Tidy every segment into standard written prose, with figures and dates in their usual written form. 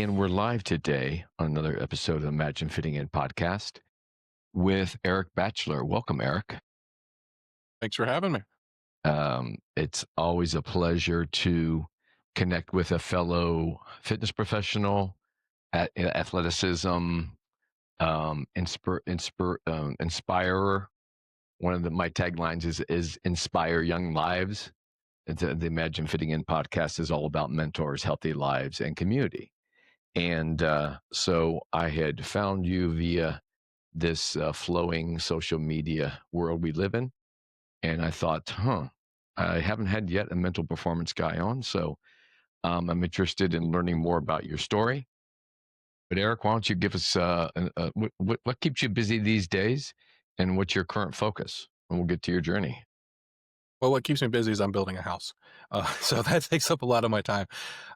And we're live today on another episode of the Imagine Fitting In podcast with Eric Batchler. Welcome, Eric. Thanks for having me. It's always a pleasure to connect with a fellow fitness professional at athleticism, inspirer. One of my taglines is inspire young lives. The Imagine Fitting In podcast is all about mentors, healthy lives, and community. And so I had found you via this flowing social media world we live in. And I thought, I haven't had yet a mental performance guy on. So I'm interested in learning more about your story. But Eric, why don't you give us what keeps you busy these days and what's your current focus? And we'll get to your journey. Well, what keeps me busy is I'm building a house. So that takes up a lot of my time.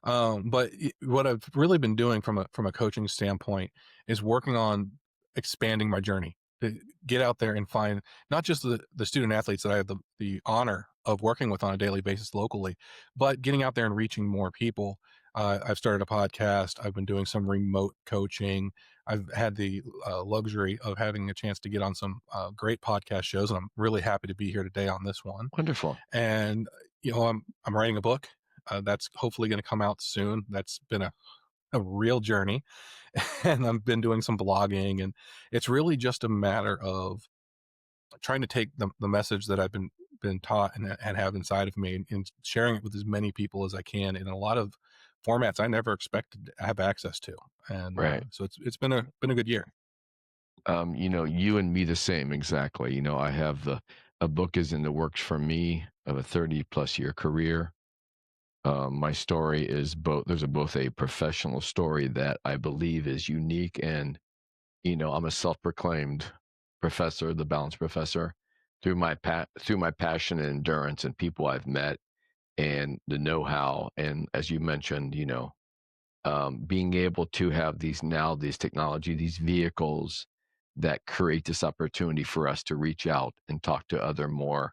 What I've really been doing from a coaching standpoint is working on expanding my journey to get out there and find not just the student athletes that I have the honor of working with on a daily basis locally, but getting out there and reaching more people. I've started a podcast. I've been doing some remote coaching. I've had the luxury of having a chance to get on some great podcast shows, and I'm really happy to be here today on this one. Wonderful. And I'm writing a book that's hopefully going to come out soon. That's been a real journey, and I've been doing some blogging, and it's really just a matter of trying to take the message that I've been taught and have inside of me, and sharing it with as many people as I can in a lot of formats I never expected to have access to. And Right. so it's been a good year. You and me the same, exactly. I have a book is in the works for me of a 30 plus year career. My story is both a professional story that I believe is unique, and I'm a self-proclaimed professor, the balance professor, through my passion and endurance and people I've met and the know-how, and as you mentioned, being able to have these technology, these vehicles that create this opportunity for us to reach out and talk to other more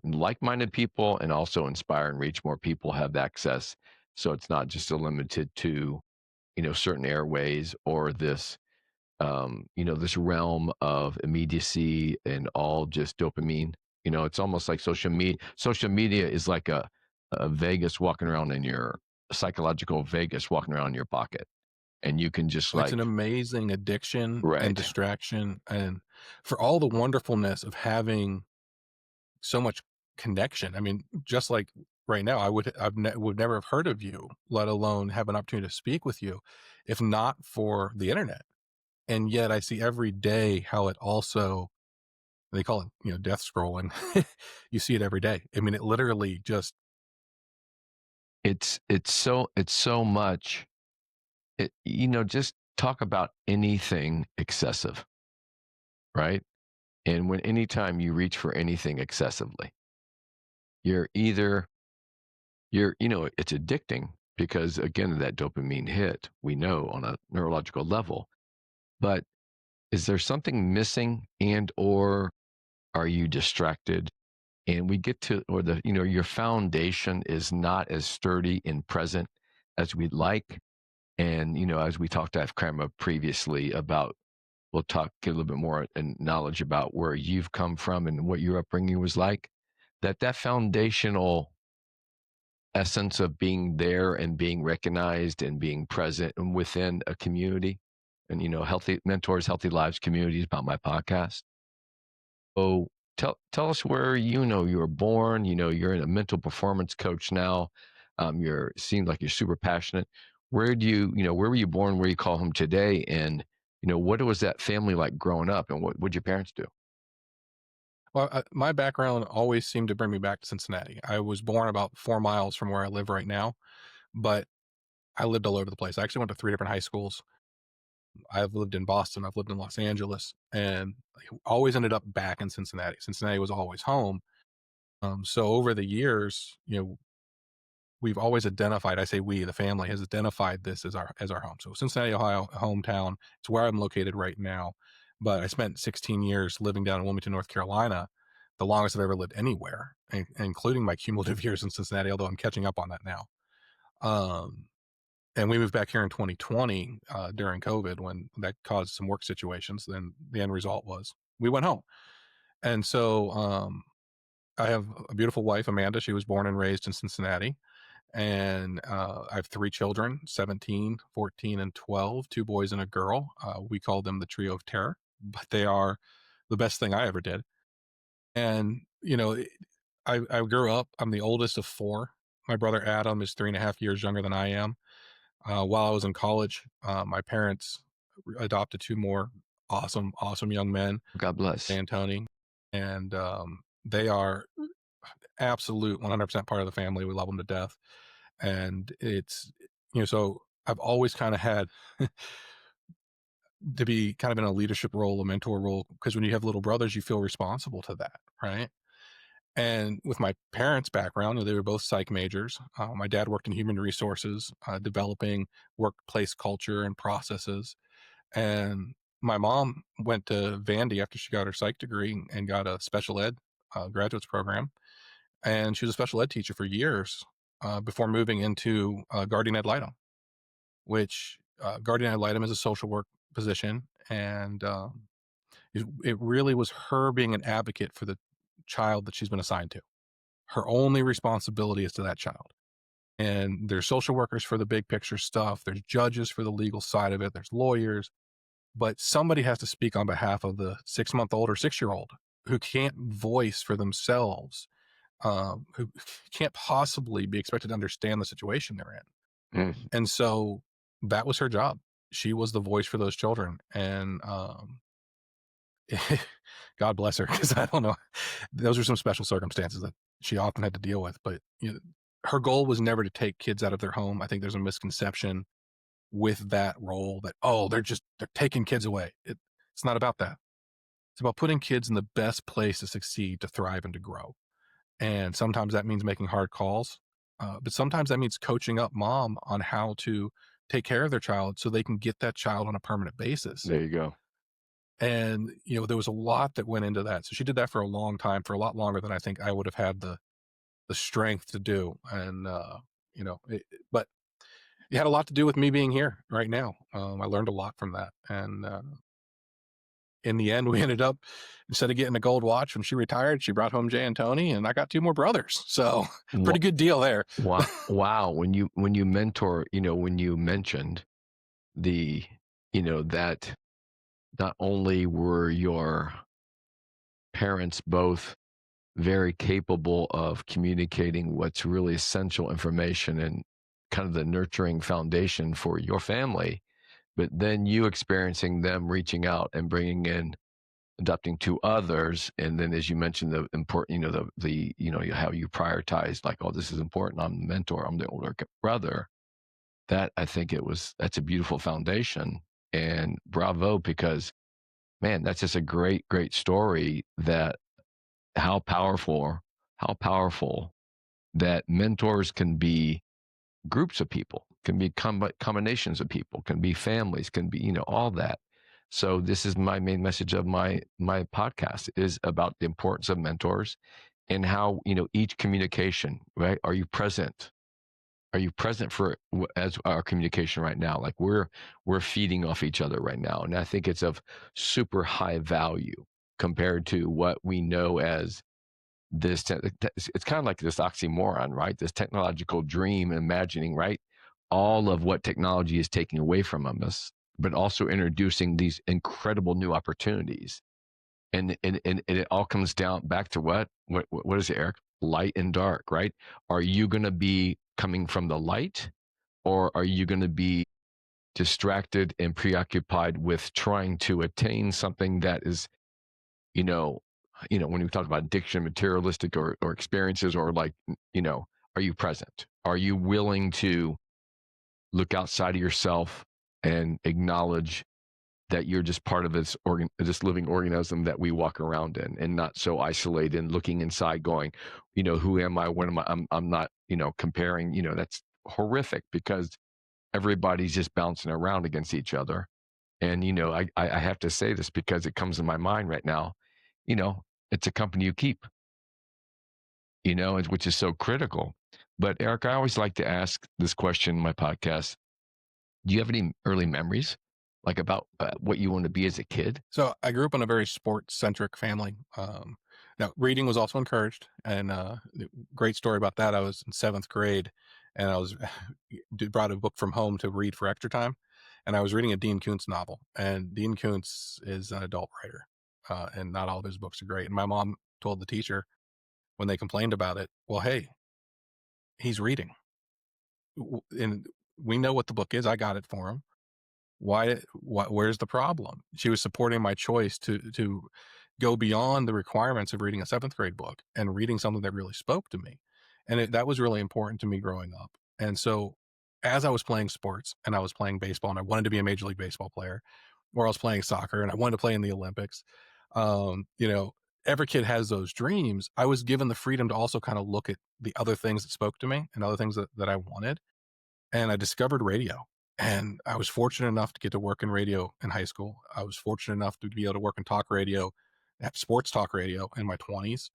like-minded people, and also inspire and reach more people, have access. So it's not just limited to certain airways or this realm of immediacy and all just dopamine. It's almost like social media is like a Vegas walking around in your psychological Vegas walking around in your pocket, and you can just It's an like amazing addiction and right. distraction, and for all the wonderfulness of having so much connection. I mean, just like right now, would never have heard of you, let alone have an opportunity to speak with you, if not for the internet. And yet, I see every day how it also, they call it, death scrolling. You see it every day. I mean, it literally just, It's so much. Just talk about anything excessive, right? And when anytime you reach for anything excessively, you're either it's addicting because again of that dopamine hit, we know on a neurological level. But is there something missing, and or are you distracted? And we get to, or your foundation is not as sturdy and present as we'd like. And as we talked to Krama previously about, we'll get a little bit more and knowledge about where you've come from and what your upbringing was like. That foundational essence of being there and being recognized and being present and within a community, and healthy mentors, healthy lives communities about my podcast. So tell us where you were born. You're a mental performance coach now. Seems like you're super passionate. Where were you born? Where you call home today? And what was that family like growing up? And what would your parents do? well, my background always seemed to bring me back to Cincinnati. I was born about 4 miles from where I live right now, but I lived all over the place. I actually went to three different high schools. I've lived in Boston, I've lived in Los Angeles, and I always ended up back in Cincinnati. Cincinnati was always home. So over the years, we've always identified, I say we, the family has identified this as our home. So Cincinnati, Ohio, hometown. It's where I'm located right now. But I spent 16 years living down in Wilmington, North Carolina, the longest I've ever lived anywhere, including my cumulative years in Cincinnati, although I'm catching up on that now. Um, And we moved back here in 2020 during COVID when that caused some work situations. Then the end result was we went home. And so I have a beautiful wife, Amanda. She was born and raised in Cincinnati. And I have 3 children, 17, 14, and 12, 2 boys and a girl. We call them the trio of terror, but they are the best thing I ever did. And, I grew up, I'm the oldest of 4. My brother Adam is 3.5 years younger than I am. While I was in college, my parents adopted 2 more awesome, awesome young men, God bless. and Tony, and they are absolute 100% part of the family. We love them to death, and it's so I've always kind of had to be kind of in a leadership role, a mentor role, because when you have little brothers, you feel responsible to that, right? And with my parents' background, they were both psych majors. My dad worked in human resources, developing workplace culture and processes. And my mom went to Vandy after she got her psych degree and got a special ed graduates program. And she was a special ed teacher for years before moving into guardian ad litem, which guardian ad litem is a social work position. And it really was her being an advocate for the child that she's been assigned to. Her only responsibility is to that child. And there's social workers for the big picture stuff. There's judges for the legal side of it. There's lawyers, but somebody has to speak on behalf of the 6-month-old or 6-year-old who can't voice for themselves, who can't possibly be expected to understand the situation they're in. Mm. And so that was her job. She was the voice for those children. And God bless her, because I don't know. Those are some special circumstances that she often had to deal with. But her goal was never to take kids out of their home. I think there's a misconception with that role that, oh, they're taking kids away. It's not about that. It's about putting kids in the best place to succeed, to thrive, and to grow. And sometimes that means making hard calls, but sometimes that means coaching up mom on how to take care of their child so they can get that child on a permanent basis. There you go. And there was a lot that went into that. So she did that for a long time, for a lot longer than I think I would have had the strength to do. And but it had a lot to do with me being here right now. I learned a lot from that. And in the end, we ended up, instead of getting a gold watch when she retired, she brought home Jay and Tony, and I got 2 more brothers. So pretty good deal there. Wow. Wow. When you mentor, when you mentioned the, that not only were your parents both very capable of communicating what's really essential information and kind of the nurturing foundation for your family, but then you experiencing them reaching out and bringing in, adapting to others, and then as you mentioned, the important, how you prioritize, like, oh, this is important, I'm the mentor, I'm the older brother. That, I think that's a beautiful foundation, and bravo, because man, that's just a great story, that how powerful that mentors can be, groups of people, can be combinations of people, can be families, can be, all that. So this is my main message of my podcast, is about the importance of mentors, and how, each communication, right? Are you present? Are you present for as our communication right now? Like, we're feeding off each other right now, and I think it's of super high value compared to what we know as this. It's kind of like this oxymoron, right? This technological dream, imagining, right, all of what technology is taking away from us, but also introducing these incredible new opportunities. And it all comes down back to what is it, Eric? Light and dark, right? Are you going to be coming from the light, or are you going to be distracted and preoccupied with trying to attain something that is, when we talk about addiction, materialistic, or experiences, or like, are you present? Are you willing to look outside of yourself and acknowledge that you're just part of this living organism that we walk around in, and not so isolated and looking inside going, who am I? What am I? I'm not, comparing, that's horrific, because everybody's just bouncing around against each other. And, I have to say this because it comes in my mind right now, it's a company you keep, which is so critical. But Eric, I always like to ask this question in my podcast: Do you have any early memories, like, about, what you wanted to be as a kid? So I grew up in a very sports centric family. Now reading was also encouraged, and great story about that. I was in seventh grade, and I was brought a book from home to read for extra time, and I was reading a Dean Koontz novel. And Dean Koontz is an adult writer, and not all of his books are great. And my mom told the teacher when they complained about it, "Well, hey, he's reading, and we know what the book is. I got it for him. Where's the problem?" She was supporting my choice to go beyond the requirements of reading a seventh grade book and reading something that really spoke to me. And that was really important to me growing up. And so as I was playing sports and I was playing baseball and I wanted to be a major league baseball player, or I was playing soccer and I wanted to play in the Olympics, you know, every kid has those dreams. I was given the freedom to also kind of look at the other things that spoke to me and other things that I wanted. And I discovered radio. And I was fortunate enough to get to work in radio in high school. I was fortunate enough to be able to work in talk radio, sports talk radio in my 20s.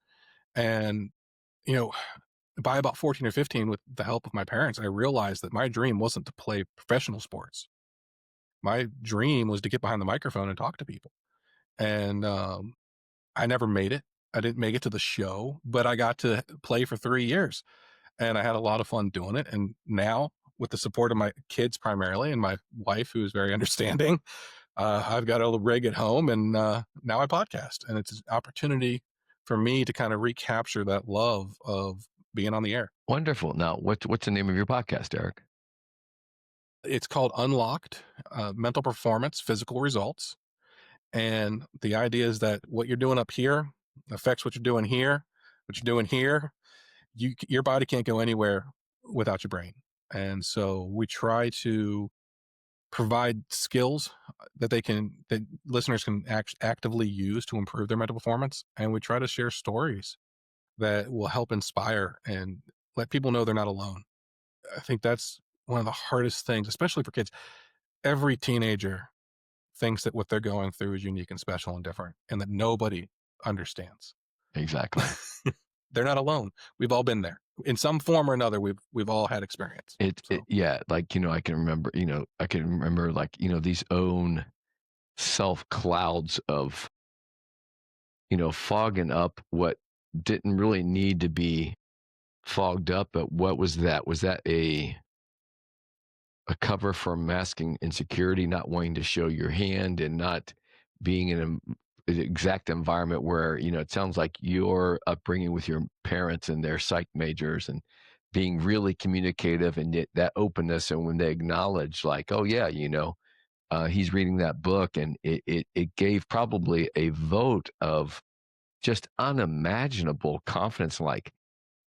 And, you know, by about 14 or 15, with the help of my parents, I realized that my dream wasn't to play professional sports. My dream was to get behind the microphone and talk to people. And I never made it. I didn't make it to the show, but I got to play for 3 years and I had a lot of fun doing it. And now, with the support of my kids primarily and my wife, who is very understanding, I've got a rig at home, and now I podcast, and it's an opportunity for me to kind of recapture that love of being on the air. Wonderful. Now, what's the name of your podcast, Eric? It's called Unlocked Mental Performance, Physical Results. And the idea is that what you're doing up here affects what you're doing here, what you're doing here. Your body can't go anywhere without your brain. And so we try to provide skills that listeners can actively use to improve their mental performance. And we try to share stories that will help inspire and let people know they're not alone. I think that's one of the hardest things, especially for kids. Every teenager thinks that what they're going through is unique and special and different, and that nobody understands. Exactly. They're not alone. We've all been there in some form or another. We've all had experience. Yeah, like, I can remember, like, these own self clouds of, fogging up what didn't really need to be fogged up. But what was that? Was that a cover for masking insecurity, not wanting to show your hand and not being in an exact environment where, it sounds like your upbringing with your parents and their psych majors and being really communicative and yet that openness. And when they acknowledge, like, oh, yeah, he's reading that book, and it gave probably a vote of just unimaginable confidence. Like,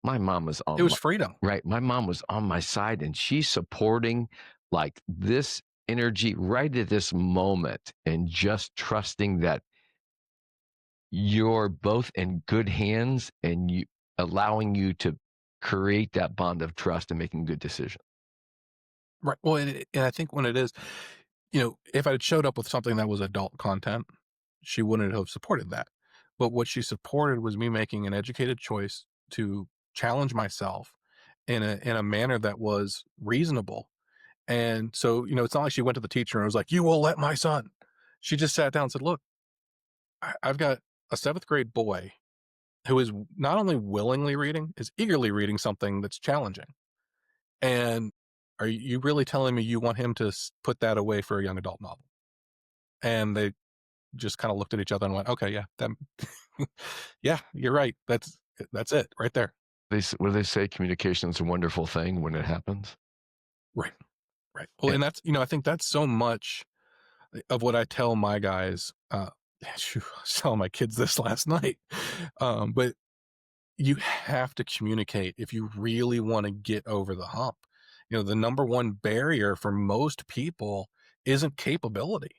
my mom was It on was my freedom. right, my mom was on my side, and she's supporting, like, this energy right at this moment, and just trusting that you're both in good hands, and allowing you to create that bond of trust and making good decisions. Right. Well, and I think when it is, if I had showed up with something that was adult content, she wouldn't have supported that. But what she supported was me making an educated choice to challenge myself in a manner that was reasonable. And so, it's not like she went to the teacher and was like, "You will let my son." She just sat down and said, "Look, I've got a seventh grade boy who is not only willingly reading, is eagerly reading something that's challenging. And are you really telling me you want him to put that away for a young adult novel?" And they just kind of looked at each other and went, "Okay, yeah, that, yeah, you're right. That's it right there." What do they say? Communication is a wonderful thing when it happens. Right, right. Well, Eh, and that's I think that's so much of what I tell my guys. Shoot, I was telling my kids this last night, but you have to communicate if you really want to get over the hump. The number one barrier for most people isn't capability.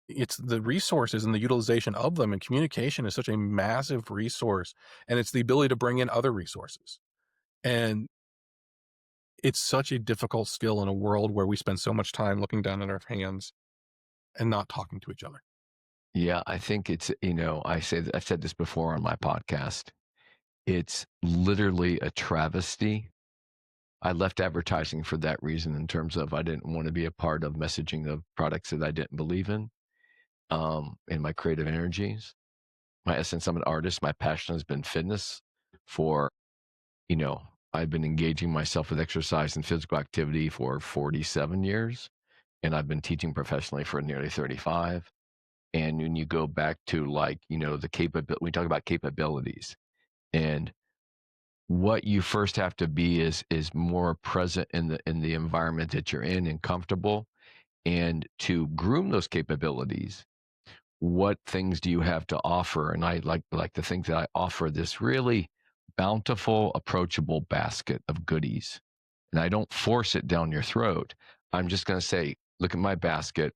It's the resources and the utilization of them, and communication is such a massive resource, and it's the ability to bring in other resources. And it's such a difficult skill in a world where we spend so much time looking down at our hands and not talking to each other. Yeah, I think it's, I've said this before on my podcast. It's literally a travesty I left advertising for that reason, in terms of I didn't want to be a part of messaging of products that I didn't believe in my creative energies. My essence, I'm an artist. My passion has been fitness for, you know, I've been engaging myself with exercise and physical activity for 47 years, and I've been teaching professionally for nearly 35. And when you go back to, like, the capability, we talk about capabilities, and what you first have to be is more present in the environment that you're in and comfortable. And to groom those capabilities, what things do you have to offer? And I like to think that I offer this really bountiful, approachable basket of goodies. And I don't force it down your throat. I'm just going to say, look at my basket.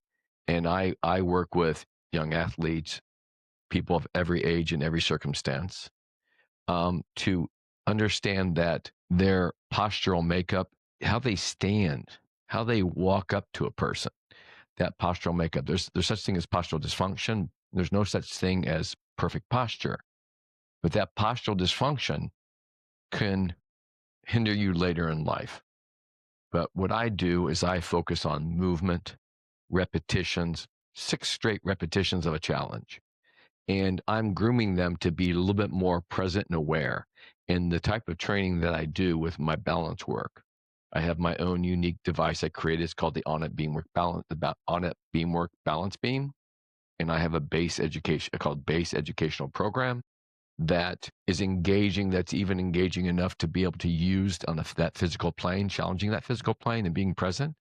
And I work with young athletes, people of every age and every circumstance, to understand that their postural makeup, how they stand, how they walk up to a person, that postural makeup. There's such thing as postural dysfunction. There's no such thing as perfect posture, but that postural dysfunction can hinder you later in life. But what I do is I focus on movement, repetitions, 6 straight repetitions of a challenge. And I'm grooming them to be a little bit more present and aware. And the type of training that I do with my balance work, I have my own unique device I created. It's called the On It Beamwork Balance, On It Beamwork Balance Beam. And I have a base education called Base Educational Program that is engaging, that's even engaging enough to be able to use on that physical plane, challenging that physical plane and being present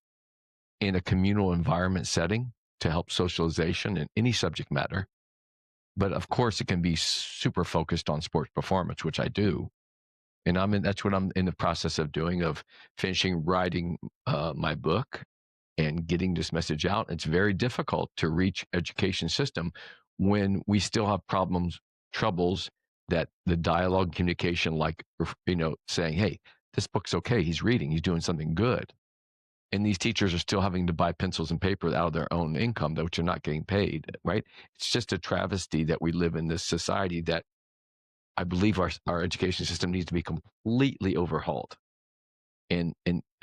in a communal environment setting to help socialization in any subject matter. But of course, it can be super focused on sports performance, which I do. And that's what I'm in the process of doing, of finishing writing my book and getting this message out. It's very difficult to reach education system when we still have troubles that the dialogue communication, like, saying, hey, this book's okay. He's reading, he's doing something good. And these teachers are still having to buy pencils and paper out of their own income, which are not getting paid, right? It's just a travesty that we live in this society that I believe our education system needs to be completely overhauled, and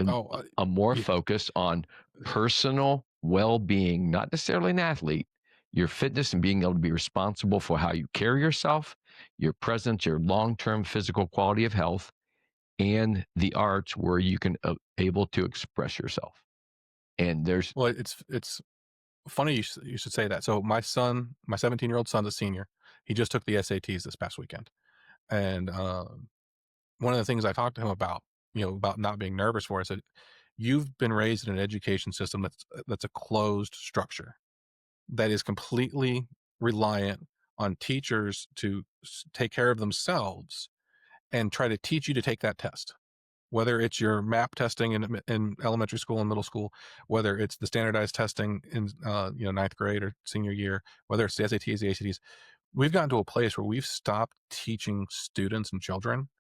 Oh, a more yeah. focus on personal well-being, not necessarily an athlete, your fitness and being able to be responsible for how you carry yourself, your presence, your long-term physical quality of health, and the arts where you can able to express yourself. And there's Well, it's funny you should say that. So my son, my 17-year-old son's a senior. He just took the SATs this past weekend, and one of the things I talked to him about, about not being nervous for, I said, "You've been raised in an education system that's a closed structure that is completely reliant on teachers to take care of themselves and try to teach you to take that test." Whether it's your MAP testing in elementary school and middle school, whether it's the standardized testing in ninth grade or senior year, whether it's the SATs, the ACTs, we've gotten to a place where we've stopped teaching students and children,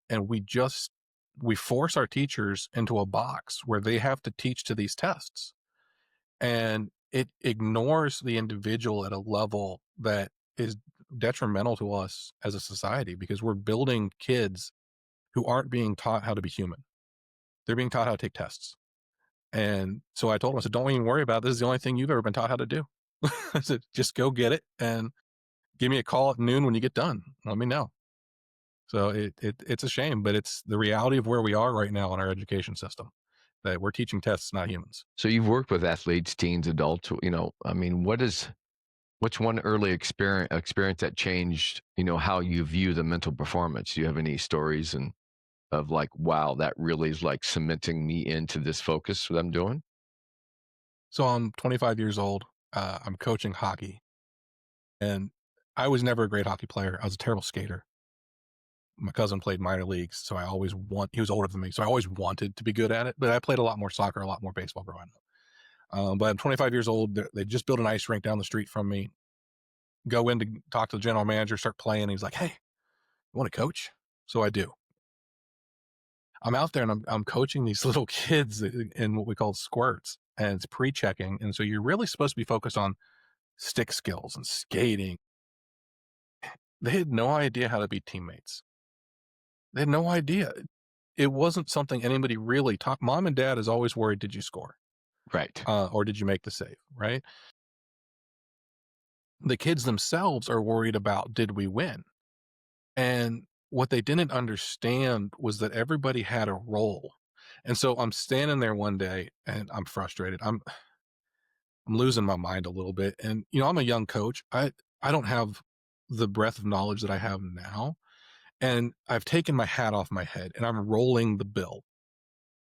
and we force our teachers into a box where they have to teach to these tests, and it ignores the individual at a level that is detrimental to us as a society, because we're building kids who aren't being taught how to be human. They're being taught how to take tests. And so I told him, I said, "Don't even worry about it. This is the only thing you've ever been taught how to do." I said, "Just go get it and give me a call at noon when you get done. Let me know." So it's a shame, but it's the reality of where we are right now in our education system, that we're teaching tests, not humans. So you've worked with athletes, teens, adults. I mean, what's one early experience that changed, how you view the mental performance? Do you have any stories and of like, wow, that really is like cementing me into this focus that I'm doing? So I'm 25 years old. I'm coaching hockey, and I was never a great hockey player. I was a terrible skater. My cousin played minor leagues, so he was older than me, so I always wanted to be good at it, but I played a lot more soccer, a lot more baseball growing up. But I'm 25 years old. They just built an ice rink down the street from me. Go in to talk to the general manager, start playing. He's like, "Hey, you want to coach?" So I do. I'm out there and I'm coaching these little kids in what we call squirts, and it's pre-checking. And so you're really supposed to be focused on stick skills and skating. They had no idea how to be teammates. They had no idea. it wasn't something anybody really taught. Mom and dad is always worried, did you score? Right. Or did you make the save? Right. The kids themselves are worried about, did we win? And what they didn't understand was that everybody had a role. And so I'm standing there one day and I'm frustrated. I'm losing my mind a little bit. And I'm a young coach. I don't have the breadth of knowledge that I have now. And I've taken my hat off my head and I'm rolling the bill.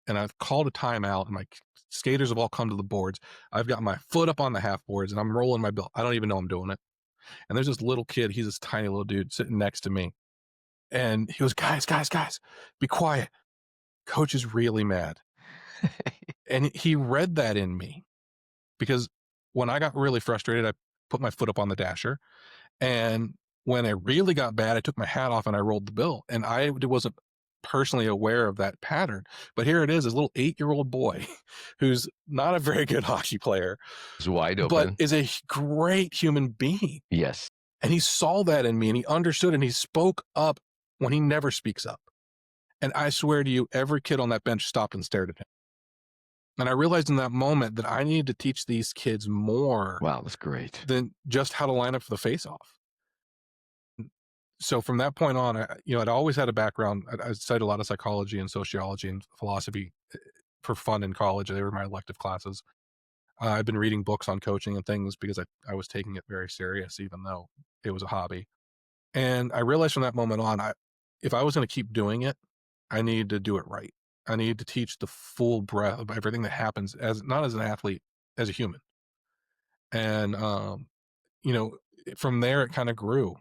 And I've called a timeout and my skaters have all come to the boards. I've got my foot up on the half boards and I'm rolling my bill. I don't even know I'm doing it. And there's this little kid, he's this tiny little dude sitting next to me. And he goes, guys, be quiet. Coach is really mad. And he read that in me because when I got really frustrated, I put my foot up on the dasher. And when I really got bad, I took my hat off and I rolled the bill. And I wasn't personally aware of that pattern. But here it is, this little 8-year-old boy who's not a very good hockey player, It's wide but open. is a great human being. Yes. And he saw that in me and he understood and he spoke up when he never speaks up. And I swear to you, every kid on that bench stopped and stared at him. And I realized in that moment that I needed to teach these kids more Wow, that's great. than just how to line up for the face-off. So from that point on, I'd always had a background. I studied a lot of psychology and sociology and philosophy for fun in college. They were my elective classes. I've been reading books on coaching and things because I was taking it very serious, even though it was a hobby. And I realized from that moment on, if I was going to keep doing it, I needed to do it right. I needed to teach the full breadth of everything that happens as not as an athlete, as a human. And from there it kind of grew.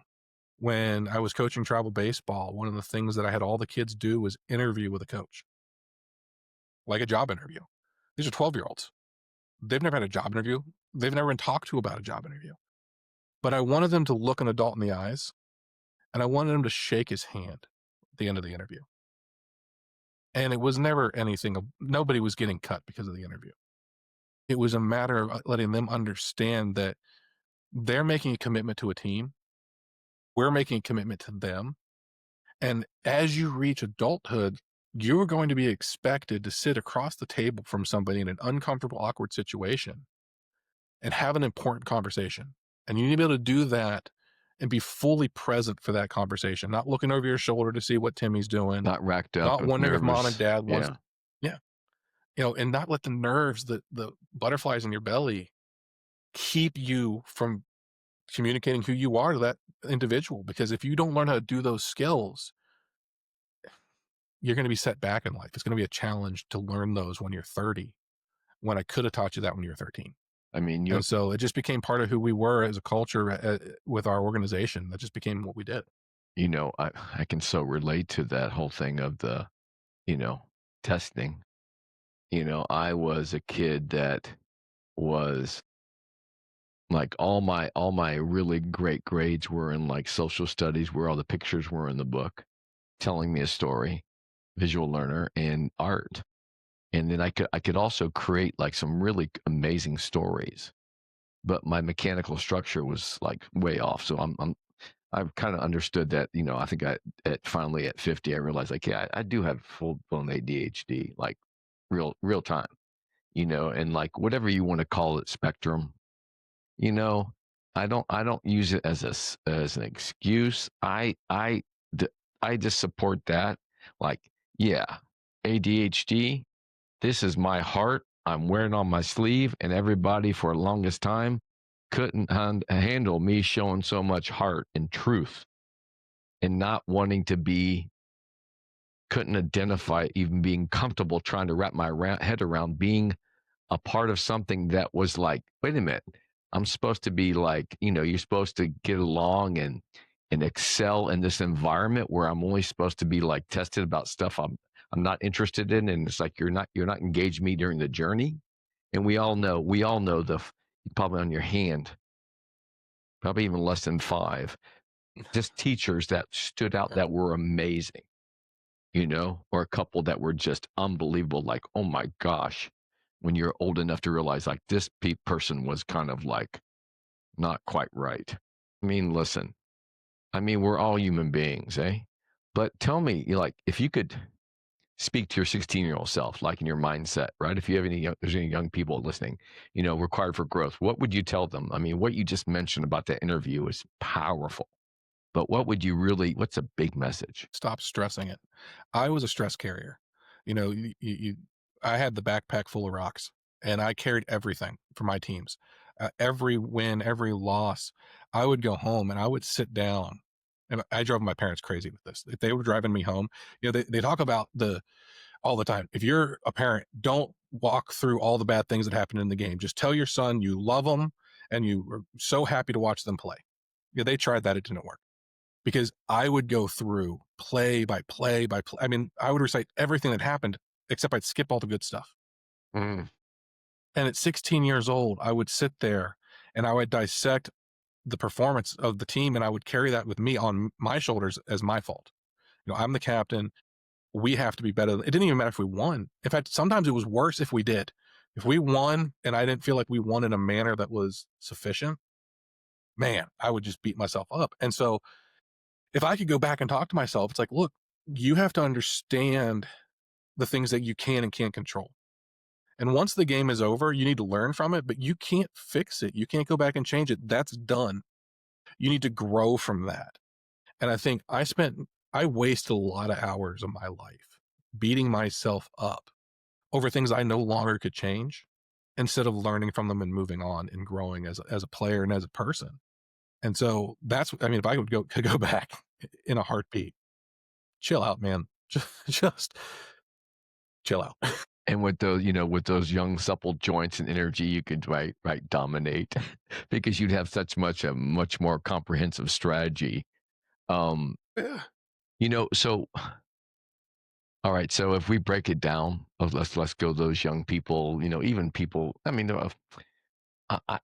When I was coaching travel baseball, one of the things that I had all the kids do was interview with a coach, like a job interview. These are 12-year-olds. They've never had a job interview. They've never been talked to about a job interview. But I wanted them to look an adult in the eyes, and I wanted them to shake his hand at the end of the interview. And it was never anything, nobody was getting cut because of the interview. It was a matter of letting them understand that they're making a commitment to a team. We're making a commitment to them. And as you reach adulthood, you're going to be expected to sit across the table from somebody in an uncomfortable, awkward situation and have an important conversation. And you need to be able to do that and be fully present for that conversation, not looking over your shoulder to see what Timmy's doing, Not racked up not with wondering if mom and nervous. dad wants. Yeah. Yeah. And not let the nerves, the butterflies in your belly keep you from communicating who you are to that individual. Because if you don't learn how to do those skills, you're going to be set back in life. It's going to be a challenge to learn those when you're 30, when I could have taught you that when you were 13. I mean, And so it just became part of who we were as a culture with our organization. That just became what we did. I can so relate to that whole thing of the, testing. I was a kid that was like all my really great grades were in like social studies where all the pictures were in the book telling me a story, visual learner, and art. And then I could also create like some really amazing stories, but my mechanical structure was like way off. So I've kind of understood that, I think finally at 50, I realized like, yeah, I do have full blown ADHD, like real time, and like whatever you want to call it, spectrum, you know, I don't use it as an excuse. I just support that. Like, yeah, ADHD, this is my heart. I'm wearing on my sleeve, and everybody for the longest time couldn't handle me showing so much heart and truth and not wanting to be, couldn't identify even being comfortable trying to wrap my head around being a part of something that was like, wait a minute, I'm supposed to be like, you're supposed to get along and excel in this environment where I'm only supposed to be like tested about stuff I'm not interested in, and it's like you're not engaged me during the journey. And we all know probably on your hand, probably even less than 5, just teachers that stood out that were amazing, or a couple that were just unbelievable. Like, oh my gosh, when you're old enough to realize like this person was kind of like not quite right. I mean, listen, we're all human beings, eh? But tell me, like, if you could speak to your 16-year-old self, like in your mindset, right? If you have any, there's any young people listening, required for growth, what would you tell them? I mean, what you just mentioned about that interview is powerful, but what's a big message? Stop stressing it. I was a stress carrier. You know, I had the backpack full of rocks, and I carried everything for my teams. Every win, every loss, I would go home and I would sit down. And I drove my parents crazy with this. If they were driving me home, they talk about the all the time. If you're a parent, don't walk through all the bad things that happen in the game. Just tell your son you love them and you are so happy to watch them play. Yeah, they tried that; it didn't work because I would go through play by play by play. I mean, I would recite everything that happened, except I'd skip all the good stuff. Mm. And at 16 years old, I would sit there and I would dissect the performance of the team and I would carry that with me on my shoulders as my fault. I'm the captain. We have to be better. It didn't even matter if we won. In fact, sometimes it was worse if we did. If we won and I didn't feel like we won in a manner that was sufficient, man, I would just beat myself up. And so if I could go back and talk to myself, it's like, look, you have to understand the things that you can and can't control. And once the game is over, you need to learn from it, but you can't fix it. You can't go back and change it. That's done. You need to grow from that. And I think I wasted a lot of hours of my life beating myself up over things I no longer could change instead of learning from them and moving on and growing as a player and as a person. And so I mean, if I could go back in a heartbeat, chill out, man. Just chill out. And with those young supple joints and energy, you could right dominate because you'd have a much more comprehensive strategy. Um, Yeah. so all right, so if we break it down, let's go those young people, even people. I mean, I, I,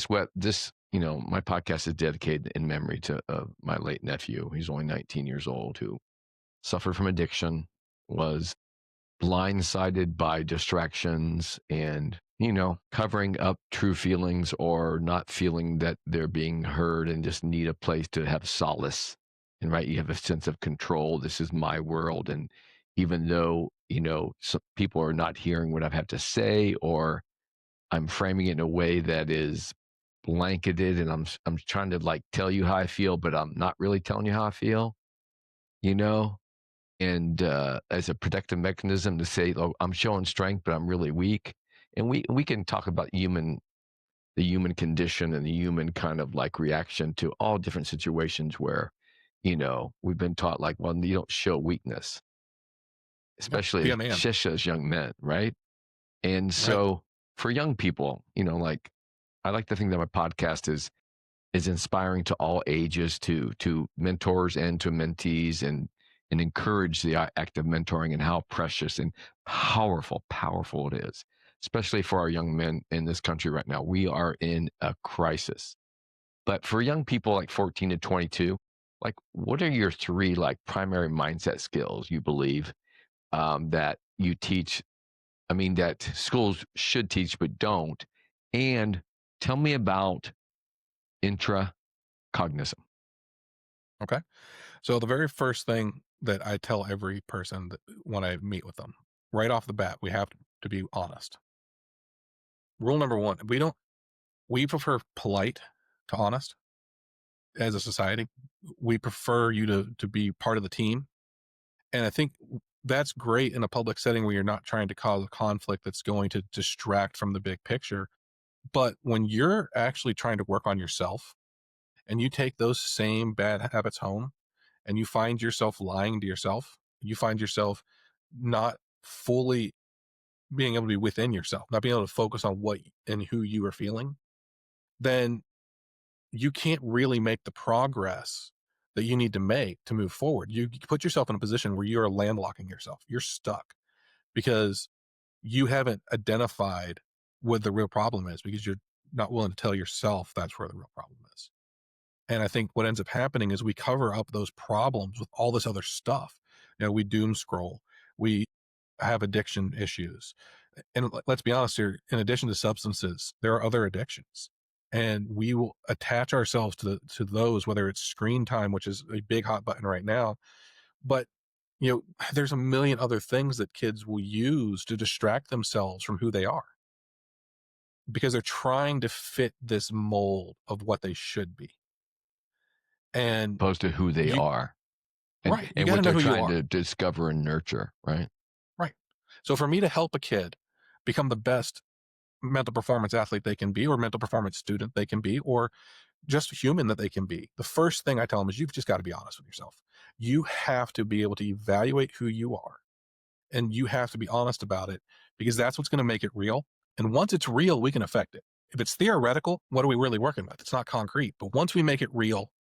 my podcast is dedicated in memory to my late nephew. He's only 19 years old, who suffered from addiction, was blindsided by distractions and covering up true feelings or not feeling that they're being heard and just need a place to have solace. And right, you have a sense of control. This is my world. And even though some people are not hearing what I have to say, or I'm framing it in a way that is blanketed, and I'm trying to like tell you how I feel, but I'm not really telling you how I feel, you know and as a protective mechanism to say, "Oh, I'm showing strength, but I'm really weak." And we can talk about the human condition and the human kind of like reaction to all different situations where, we've been taught like, well, you don't show weakness, Yeah. Be especially a man. as young men, right? And Right. so for young people, like I like to think that my podcast is inspiring to all ages, to mentors and to mentees, and encourage the act of mentoring and how precious and powerful it is, especially for our young men in this country right now. We are in a crisis. But for young people like 14 to 22, like what are your three like primary mindset skills you believe that you teach? I mean, that schools should teach but don't. And tell me about intracognism. Okay. So the very first thing that I tell every person that when I meet with them, right off the bat, we have to be honest. Rule number one, we prefer polite to honest as a society. We prefer you to be part of the team. And I think that's great in a public setting where you're not trying to cause a conflict that's going to distract from the big picture. But when you're actually trying to work on yourself and you take those same bad habits home and you find yourself lying to yourself, you find yourself not fully being able to be within yourself, not being able to focus on what and who you are feeling, then you can't really make the progress that you need to make to move forward. You put yourself in a position where you are landlocking yourself. You're stuck because you haven't identified what the real problem is because you're not willing to tell yourself that's where the real problem is. And I think what ends up happening is we cover up those problems with all this other stuff. We doom scroll, we have addiction issues. And let's be honest here, in addition to substances, there are other addictions. And we will attach ourselves to those, whether it's screen time, which is a big hot button right now. But There's a million other things that kids will use to distract themselves from who they are because they're trying to fit this mold of what they should be. And Opposed to who they you are right, you and got to what know they're who you trying are. to discover and nurture, right? Right. So for me to help a kid become the best mental performance athlete they can be, or mental performance student they can be, or just human that they can be, the first thing I tell them is you've just got to be honest with yourself. You have to be able to evaluate who you are, and you have to be honest about it, because that's what's going to make it real. And once it's real, we can affect it. If it's theoretical, what are we really working with? It's not concrete. But once we make it real,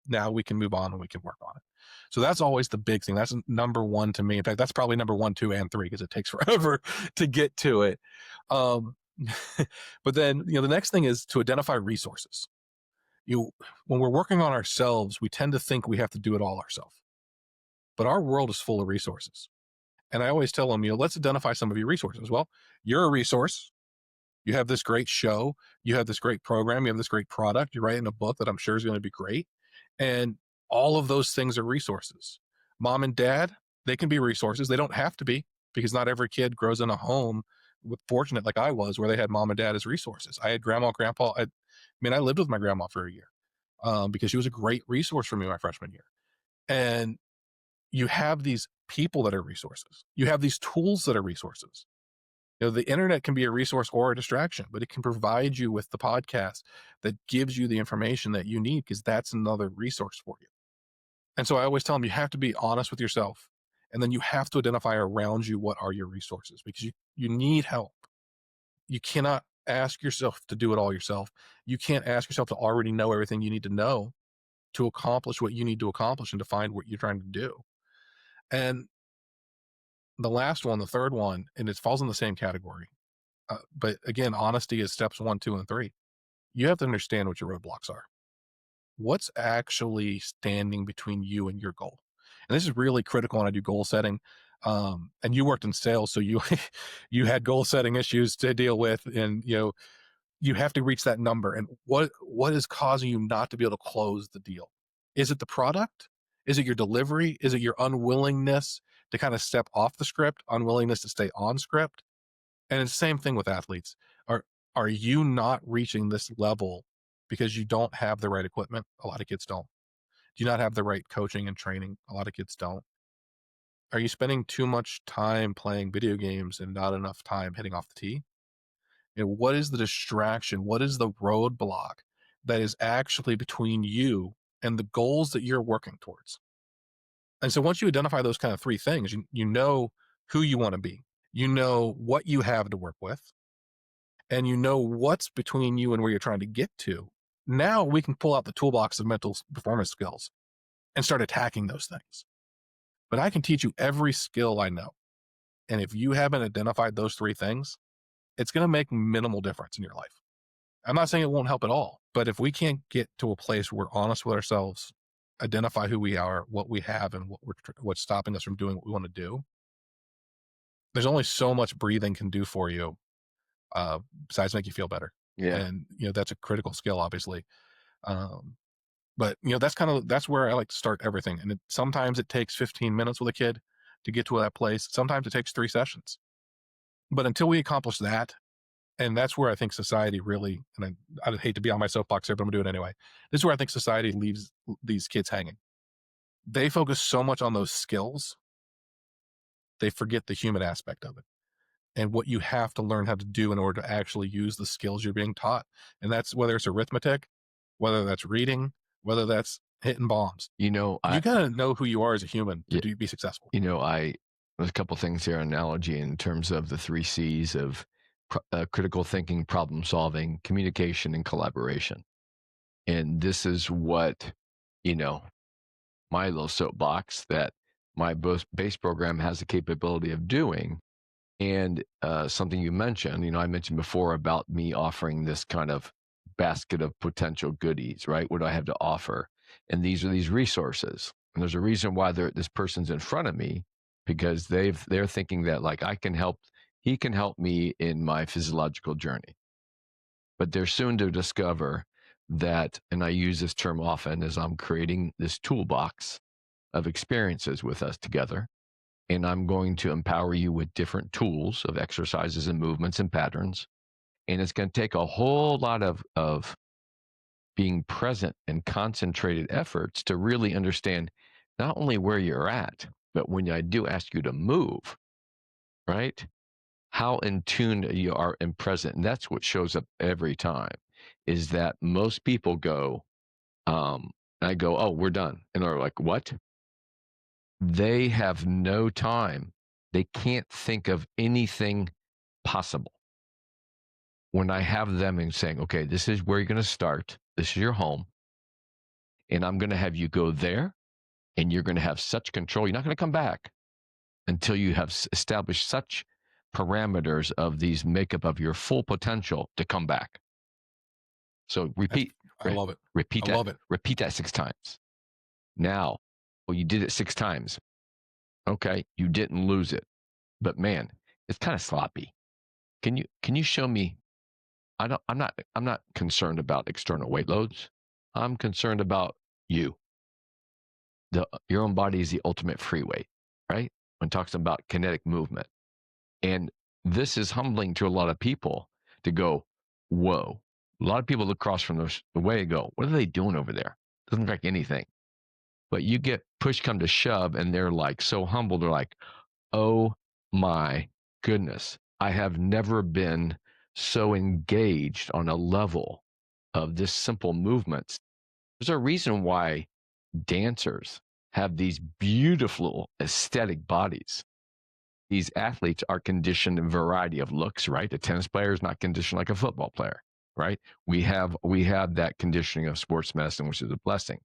now we can move on and we can work on it. So that's always the big thing. That's number one to me. In fact, that's probably number 1, 2, and 3 because it takes forever to get to it. Um, but then, the next thing is to identify resources. When we're working on ourselves, we tend to think we have to do it all ourselves. But our world is full of resources. And I always tell them, let's identify some of your resources. Well, you're a resource. You have this great show. You have this great program. You have this great product. You're writing a book that I'm sure is going to be great. And all of those things are resources. Mom and dad, they can be resources. They don't have to be, because not every kid grows in a home fortunate like I was, where they had mom and dad as resources. I had grandma, grandpa. I lived with my grandma for a year because she was a great resource for me my freshman year. And you have these people that are resources. You have these tools that are resources. The internet can be a resource or a distraction, but it can provide you with the podcast that gives you the information that you need, because that's another resource for you. And so I always tell them you have to be honest with yourself, and then you have to identify around you what are your resources, because you need help. You cannot ask yourself to do it all yourself. You can't ask yourself to already know everything you need to know to accomplish what you need to accomplish and to find what you're trying to do. And the last one, the third one, and it falls in the same category. But again, honesty is steps 1, 2, and 3. You have to understand what your roadblocks are. What's actually standing between you and your goal? And this is really critical when I do goal setting. And you worked in sales, so you you had goal setting issues to deal with, and you have to reach that number. And what is causing you not to be able to close the deal? Is it the product? Is it your delivery? Is it your unwillingness to kind of step off the script, unwillingness to stay on script? And it's the same thing with athletes. Are you not reaching this level because you don't have the right equipment? A lot of kids don't. Do you not have the right coaching and training? A lot of kids don't. Are you spending too much time playing video games and not enough time hitting off the tee? What is the distraction? What is the roadblock that is actually between you and the goals that you're working towards? And so once you identify those kind of 3 things, you know who you want to be, you know what you have to work with, and you know what's between you and where you're trying to get to. Now we can pull out the toolbox of mental performance skills and start attacking those things. But I can teach you every skill I know. And if you haven't identified those 3 things, it's going to make minimal difference in your life. I'm not saying it won't help at all, but if we can't get to a place where we're honest with ourselves, identify who we are, what we have, and what's stopping us from doing what we want to do, there's only so much breathing can do for you, besides make you feel better. Yeah. And that's a critical skill, obviously. Um, but that's where I like to start everything. And sometimes it takes 15 minutes with a kid to get to that place. Sometimes it takes 3 sessions. But until we accomplish that, and that's where I think society really, and I'd hate to be on my soapbox here, but I'm gonna do it anyway. This is where I think society leaves these kids hanging. They focus so much on those skills, they forget the human aspect of it and what you have to learn how to do in order to actually use the skills you're being taught. And that's whether it's arithmetic, whether that's reading, whether that's hitting bombs. You gotta know who you are as a human to be successful. There's a couple things here, analogy in terms of the 3 C's of critical thinking, problem solving, communication, and collaboration. And this is what, my little soapbox that my base program has the capability of doing. And something you mentioned, I mentioned before about me offering this kind of basket of potential goodies, right? What do I have to offer? And these are these resources. And there's a reason why this person's in front of me, because they're thinking that like he can help me in my physiological journey. But they're soon to discover that, and I use this term often as I'm creating this toolbox of experiences with us together. and I'm going to empower you with different tools of exercises and movements and patterns. And it's going to take a whole lot of being present and concentrated efforts to really understand not only where you're at, but when I do ask you to move, right? How in tune you are and present. And that's what shows up every time is that most people go, I go, oh, we're done. And they're like, what? They have no time. They can't think of anything possible. When I have them and saying, okay, this is where you're going to start. This is your home. And I'm going to have you go there and you're going to have such control. You're not going to come back until you have established such parameters of these makeup of your full potential to come back. So repeat. I love it. Repeat I that. love it. Repeat that 6 times. Now, well, you did it 6 times. Okay, you didn't lose it, but man, it's kind of sloppy. Can you show me? I'm not concerned about external weight loads. I'm concerned about you. Your own body is the ultimate free weight, right? When talks about kinetic movement. And this is humbling to a lot of people to go, whoa. A lot of people look across from the way and go, what are they doing over there? Doesn't look like anything. But you get push come to shove and they're like so humble. They're like, oh my goodness, I have never been so engaged on a level of this simple movements. There's a reason why dancers have these beautiful aesthetic bodies. These athletes are conditioned in a variety of looks, right? A tennis player is not conditioned like a football player, right? We have that conditioning of sports medicine, which is a blessing.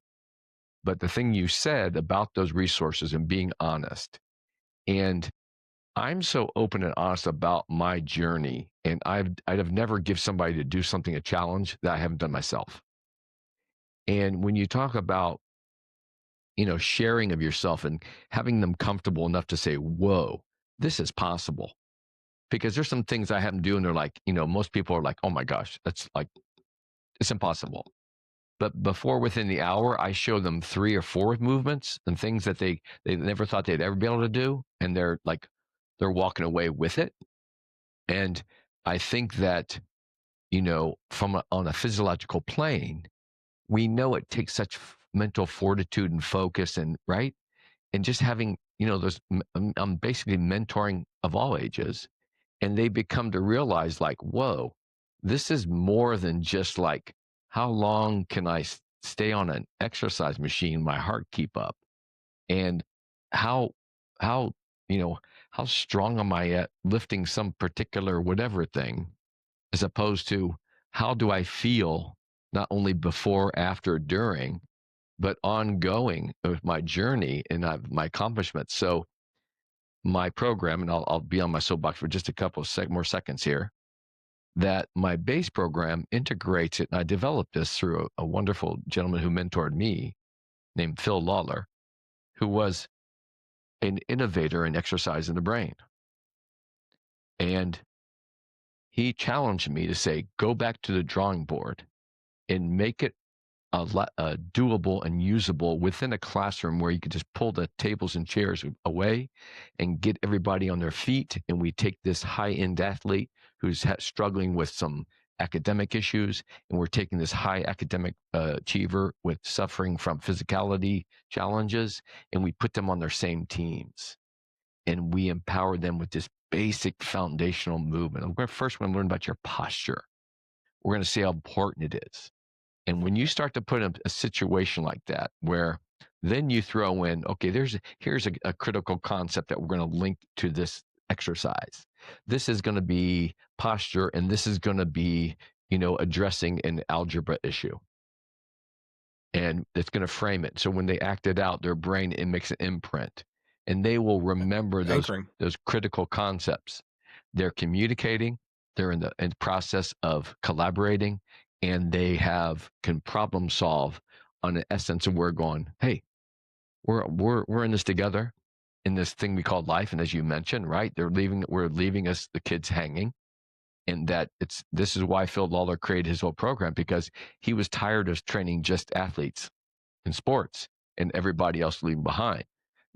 But the thing you said about those resources and being honest, and I'm so open and honest about my journey, and I'd have never give somebody to do something a challenge that I haven't done myself. And when you talk about, sharing of yourself and having them comfortable enough to say, whoa, this is possible. Because there's some things I have them do, and they're like, most people are like, oh my gosh, that's like, it's impossible. But before within the hour, I show them 3 or 4 movements and things that they never thought they'd ever be able to do. And they're walking away with it. And I think that, on a physiological plane, we know it takes such mental fortitude and focus and right. And just having, those, I'm basically mentoring of all ages, and they become to realize like, whoa, this is more than just like, how long can I stay on an exercise machine, my heart keep up? And how, how, how strong am I at lifting some particular whatever thing, as opposed to how do I feel not only before, after, during, but ongoing with my journey and my accomplishments. So my program, and I'll be on my soapbox for just a couple of more seconds here, that my base program integrates it. And I developed this through a wonderful gentleman who mentored me named Phil Lawler, who was an innovator in exercise in the brain. And he challenged me to say, go back to the drawing board and make it doable and usable within a classroom where you could just pull the tables and chairs away and get everybody on their feet. And we take this high-end athlete who's struggling with some academic issues, and we're taking this high academic achiever with suffering from physicality challenges, and we put them on their same teams. And we empower them with this basic foundational movement. We're first going to learn about your posture. We're going to see how important it is. And when you start to put in a situation like that, where then you throw in, okay, here's a critical concept that we're going to link to this exercise. This is going to be posture, and this is going to be, addressing an algebra issue. And it's going to frame it. So when they act it out, their brain, it makes an imprint, and they will remember those critical concepts. They're communicating. They're in the process of collaborating, and they can problem solve on the essence of we're going, hey, we're in this together in this thing we call life. And as you mentioned, right, we're leaving us, the kids, hanging. And this is why Phil Lawler created his whole program, because he was tired of training just athletes in sports and everybody else leaving behind.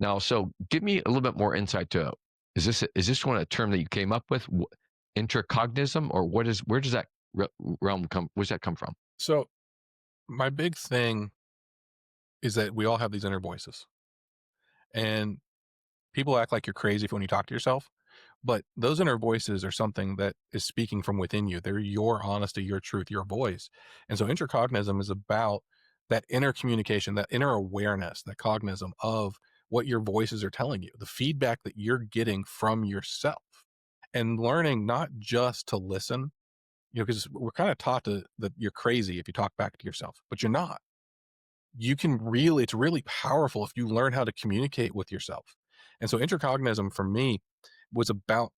Now, so give me a little bit more insight to, is this one a term that you came up with? Intracognism, or what is, where does that realm come? Where's that come from? So my big thing is that we all have these inner voices, and people act like you're crazy when you talk to yourself, but those inner voices are something that is speaking from within you. They're your honesty, your truth, your voice. And so intracognism is about that inner communication, that inner awareness, that cognism of what your voices are telling you, the feedback that you're getting from yourself, and learning not just to listen, because we're kind of taught that you're crazy if you talk back to yourself, but you're not. You can really, it's really powerful if you learn how to communicate with yourself. And so intracognism for me was about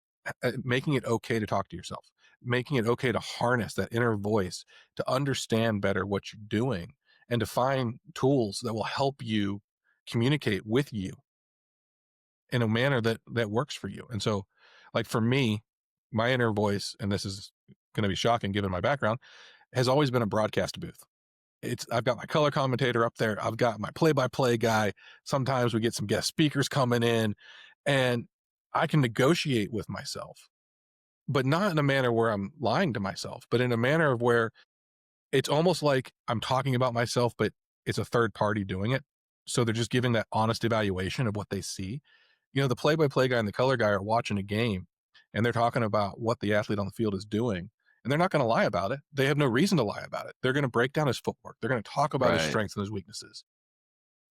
making it okay to talk to yourself, making it okay to harness that inner voice, to understand better what you're doing, and to find tools that will help you communicate with you in a manner that works for you. And so, like for me, my inner voice, and this is going to be shocking given my background, has always been a broadcast booth. I've got my color commentator up there. I've got my play-by-play guy. Sometimes we get some guest speakers coming in, and I can negotiate with myself, but not in a manner where I'm lying to myself, but in a manner of where it's almost like I'm talking about myself, but it's a third party doing it. So they're just giving that honest evaluation of what they see. The play-by-play guy and the color guy are watching a game, and they're talking about what the athlete on the field is doing, and they're not going to lie about it. They have no reason to lie about it. They're going to break down his footwork. They're going to talk about his Right. strengths and his weaknesses.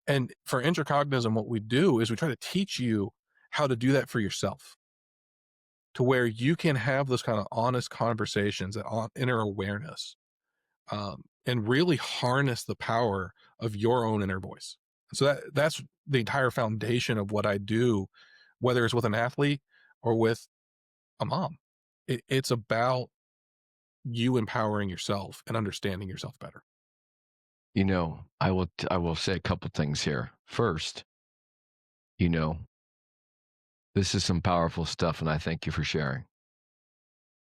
And for intracognism, what we do is we try to teach you how to do that for yourself, to where you can have those kind of honest conversations, that inner awareness, and really harness the power of your own inner voice. So that's the entire foundation of what I do, whether it's with an athlete or with a mom. It's about you empowering yourself and understanding yourself better. I will say a couple things here. First, you know, this is some powerful stuff, and I thank you for sharing.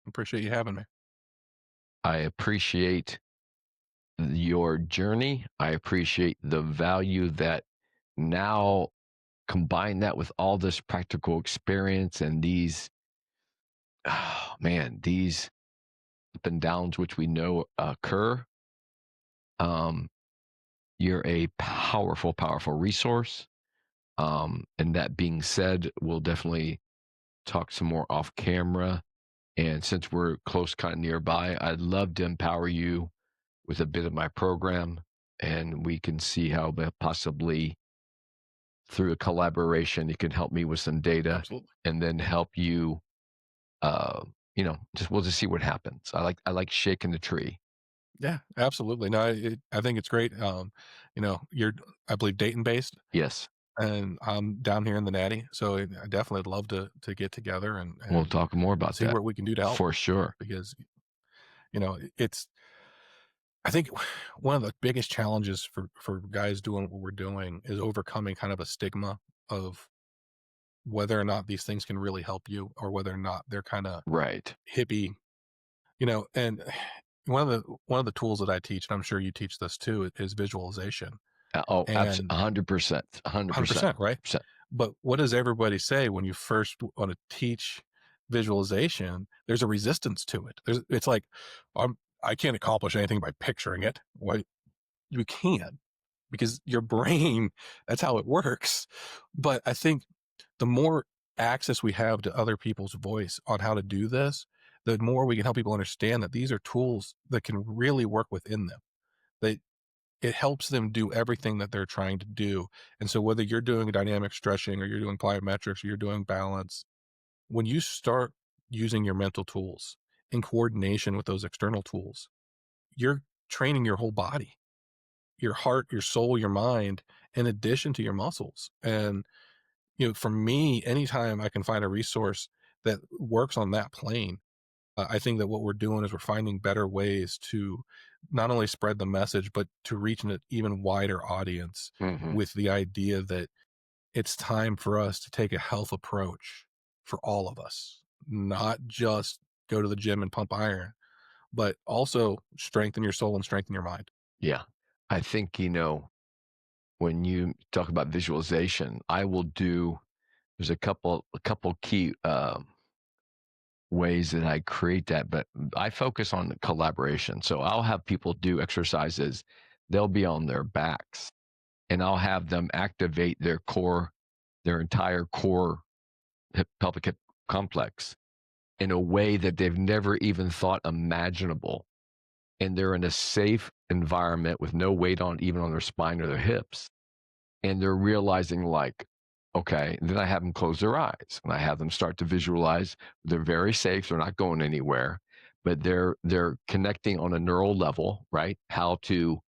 Appreciate you having me. I appreciate your journey. I appreciate the value that, now combine that with all this practical experience and these, oh man, these up and downs which we know occur. Um, you're a powerful, powerful resource. And that being said, we'll definitely talk some more off camera. And since we're close, kind of nearby, I'd love to empower you with a bit of my program, and we can see how possibly through a collaboration, you can help me with some data Absolutely. and then help you, uh, we'll just see what happens. I like shaking the tree. Yeah, absolutely. No, I think it's great. You're, I believe, Dayton based, Yes. and I'm down here in the Natty, so I definitely would love to get together We'll and talk more about see that what we can do to help, for sure. because it's, I think one of the biggest challenges for guys doing what we're doing is overcoming kind of a stigma of whether or not these things can really help you, or whether or not they're kind of Right. hippie, and one of the tools that I teach, and I'm sure you teach this too, is visualization. Oh, And 100%. 100%. 100%, right? But what does everybody say when you first want to teach visualization? There's a resistance to it. It's like, I can't accomplish anything by picturing it. Well, you can, because your brain, that's how it works. But I think the more access we have to other people's voice on how to do this, the more we can help people understand that these are tools that can really work within them. They It helps them do everything that they're trying to do. And so whether you're doing dynamic stretching, or you're doing plyometrics, or you're doing balance, when you start using your mental tools in coordination with those external tools, you're training your whole body, your heart, your soul, your mind, in addition to your muscles. And, for me, anytime I can find a resource that works on that plane, I think that what we're doing is we're finding better ways to not only spread the message, but to reach an even wider audience, Hmm. with the idea that it's time for us to take a health approach for all of us, not just go to the gym and pump iron, but also strengthen your soul and strengthen your mind. Yeah. I think, when you talk about visualization, I will do, there's a couple key ways that I create that, but I focus on the collaboration. So I'll have people do exercises. They'll be on their backs, and I'll have them activate their core, their entire core pelvic hip complex in a way that they've never even thought imaginable. And they're in a safe environment with no weight on, even on their spine or their hips. And they're realizing, like, okay, and then I have them close their eyes and I have them start to visualize. They're very safe. They're not going anywhere, but they're connecting on a neural level, right? How to,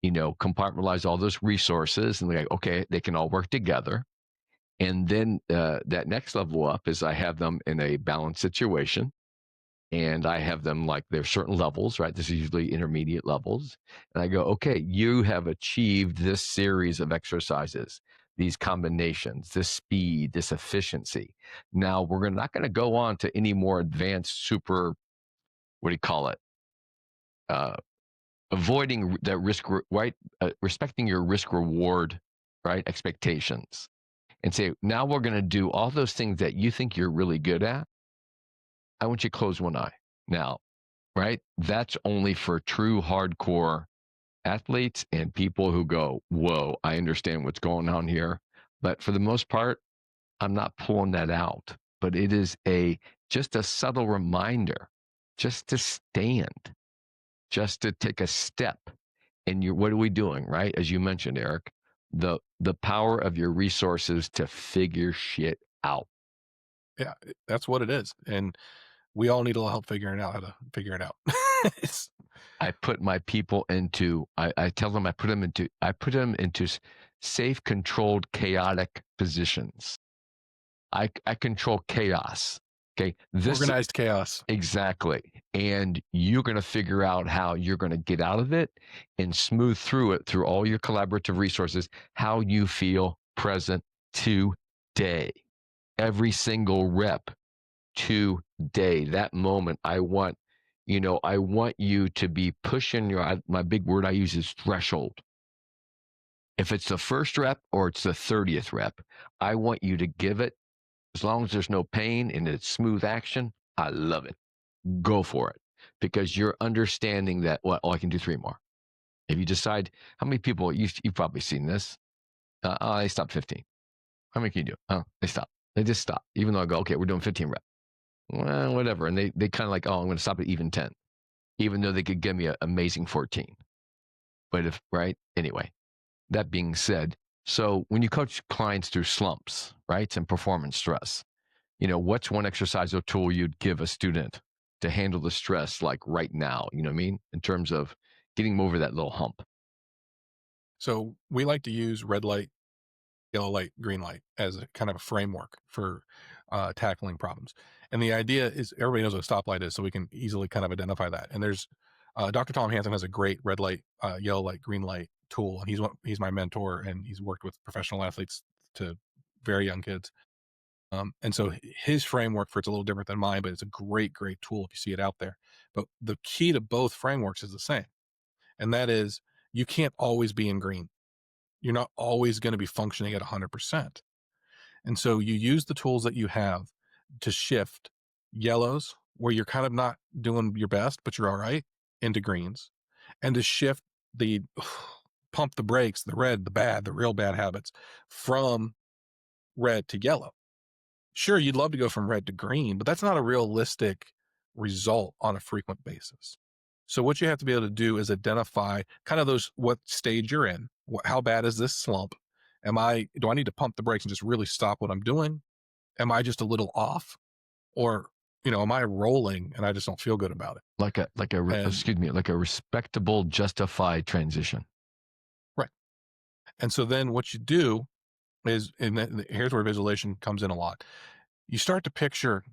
compartmentalize all those resources, and they're like, okay, they can all work together. And then that next level up is I have them in a balanced situation, and I have them, like, there's certain levels, right? This is usually intermediate levels. And I go, okay, you have achieved this series of exercises, these combinations, this speed, this efficiency. Now we're not going to go on to any more advanced super, what do you call it? Avoiding that risk, right? Respecting your risk reward, right? Expectations. And say, now we're going to do all those things that you think you're really good at. I want you to close one eye now, right? That's only for true hardcore athletes and people who go, whoa, I understand what's going on here. But for the most part, I'm not pulling that out. But it is just a subtle reminder, just to stand, just to take a step. And what are we doing, right? As you mentioned, Eric, the power of your resources to figure shit out. Yeah, that's what it is. And we all need a little help figuring out how to figure it out. It's, I put my people into, I tell them, I put them into safe, controlled, chaotic positions. I control chaos. Okay. organized chaos. Exactly. And you're going to figure out how you're going to get out of it and smooth through it through all your collaborative resources, how you feel present today. Every single rep today, that moment. I want you to be pushing my big word I use is threshold. If it's the first rep or it's the 30th rep, I want you to give it, as long as there's no pain and it's smooth action. I love it. Go for it, because you're understanding that, well, I can do 3 more. If you decide, how many people, you've probably seen this, they stop 15. How many can you do? Oh, they stop. They just stop. Even though I go, okay, we're doing 15 reps. Well, whatever. And they kind of like, oh, I'm going to stop at even 10, even though they could give me an amazing 14. But anyway, that being said, so when you coach clients through slumps, right, and performance stress, what's one exercise or tool you'd give a student to handle the stress, like right now, you know what I mean? In terms of getting over that little hump. So we like to use red light, yellow light, green light as a kind of a framework for tackling problems. And the idea is everybody knows what a stoplight is, so we can easily kind of identify that. And there's Dr. Tom Hansen has a great red light, yellow light, green light tool, and he's my mentor, and he's worked with professional athletes to very young kids. And so his framework for it's a little different than mine, but it's a great, great tool if you see it out there. But the key to both frameworks is the same, and that is you can't always be in green. You're not always going to be functioning at 100%. And so you use the tools that you have to shift yellows, where you're kind of not doing your best, but you're all right, into greens, and to shift the pump the brakes, the red, the real bad habits from red to yellow. Sure, you'd love to go from red to green, but that's not a realistic result on a frequent basis. So what you have to be able to do is identify kind of what stage you're in. How bad is this slump? Do I need to pump the brakes and just really stop what I'm doing? Am I just a little off? Or, am I rolling and I just don't feel good about it? Like a respectable, justified transition. Right. And so then what you do is, and here's where visualization comes in a lot. You start to picture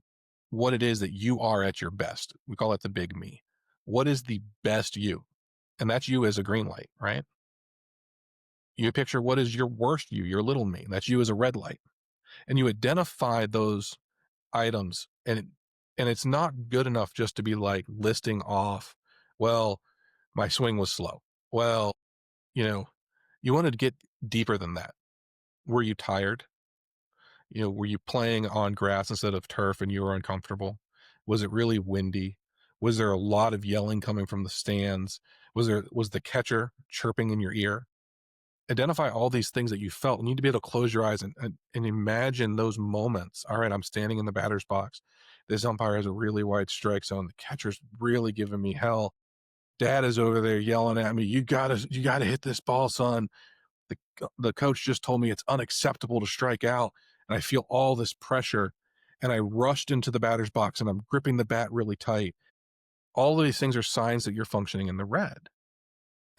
what it is that you are at your best. We call it the big me. What is the best you? And that's you as a green light, right? You picture what is your worst you, your little me. That's you as a red light. And you identify those items, and it's not good enough just to be like listing off, well, my swing was slow. Well, you want to deeper than that. Were you tired? Were you playing on grass instead of turf and you were uncomfortable? Was it really windy? Was there a lot of yelling coming from the stands? Was the catcher chirping in your ear? Identify all these things that you felt. You need to be able to close your eyes and imagine those moments. All right, I'm standing in the batter's box. This umpire has a really wide strike zone. The catcher's really giving me hell. Dad is over there yelling at me. You gotta hit this ball, son. The coach just told me it's unacceptable to strike out, and I feel all this pressure, and I rushed into the batter's box and I'm gripping the bat really tight. All of these things are signs that you're functioning in the red.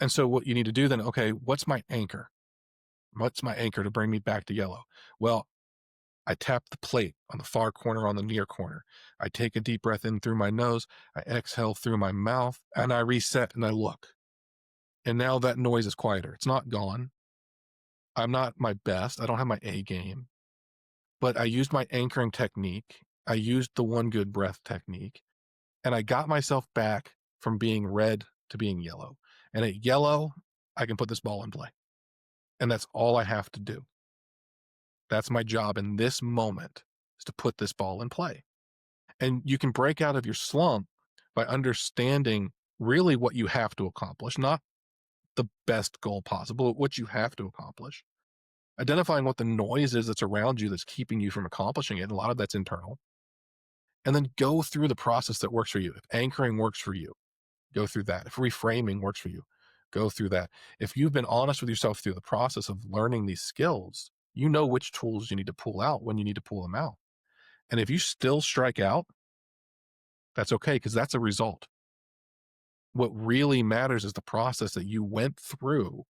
And so what you need to do then, okay, what's my anchor? What's my anchor to bring me back to yellow? Well, I tap the plate on the far corner, on the near corner. I take a deep breath in through my nose. I exhale through my mouth, and I reset and I look. And now that noise is quieter. It's not gone. I'm not my best. I don't have my A game, but I used my anchoring technique. I used the one good breath technique, and I got myself back from being red to being yellow. And at yellow, I can put this ball in play. And that's all I have to do. That's my job in this moment, is to put this ball in play. And you can break out of your slump by understanding really what you have to accomplish, not the best goal possible, what you have to accomplish. Identifying what the noise is that's around you that's keeping you from accomplishing it. And a lot of that's internal. And then go through the process that works for you. If anchoring works for you, go through that. If reframing works for you, go through that. If you've been honest with yourself through the process of learning these skills, you know which tools you need to pull out when you need to pull them out. And if you still strike out, that's okay, because that's a result. What really matters is the process that you went through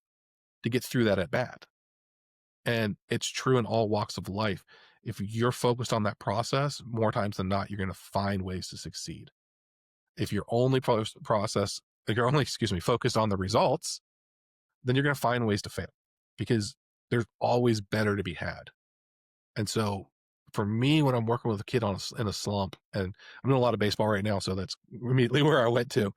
to get through that at bat. And it's true in all walks of life. If you're focused on that process, more times than not, you're going to find ways to succeed. If you're only focused on the results, then you're going to find ways to fail, because there's always better to be had. And so for me, when I'm working with a kid in a slump, and I'm doing a lot of baseball right now, so that's immediately where I went to,